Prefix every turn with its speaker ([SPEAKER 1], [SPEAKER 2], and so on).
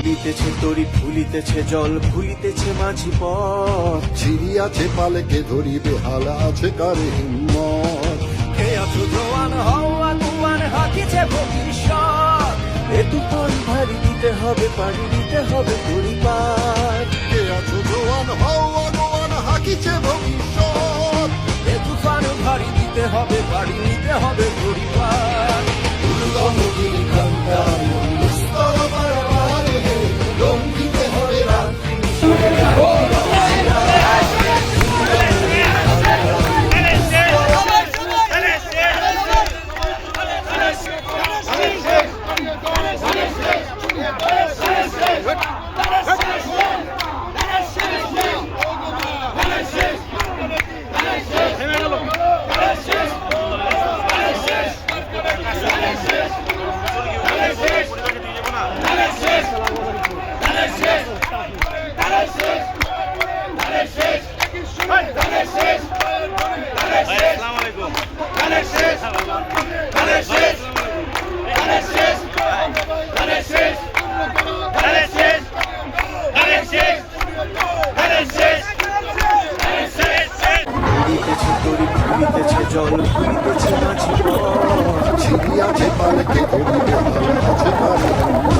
[SPEAKER 1] দুলিতেছে তরি ভুলিতেছে জল ভুলিতেছে মাঝি পথ
[SPEAKER 2] ছিড়িয়াছে পালকে ধরিবে হালা আছে কারে হিম্মত
[SPEAKER 1] কে আছো জোয়ান হওয়া তুয়ান হাকিছে ভবিষ্যৎ এ তুফান ভারী দিতে হবে পাড়ি দিতে হবে পরিবার
[SPEAKER 2] কে আছো জোয়ান হওয়া গোয়ান হাকিছে ভবিষ্যৎ
[SPEAKER 1] এ তুফান ভারী দিতে হবে পাড়ি দিতে হবে পরিবার দুর্গম গিরিখান্তা
[SPEAKER 2] স্তর পারাপারে দম দিতে হবে রাত্রি
[SPEAKER 1] ভুলিতেছে তরি ভুলিতেছে জল ভুলিতেছে মাঝি পথ
[SPEAKER 2] ছিড়িয়াছে পালকে ধরিবে হালা আছে কারে হিম্মত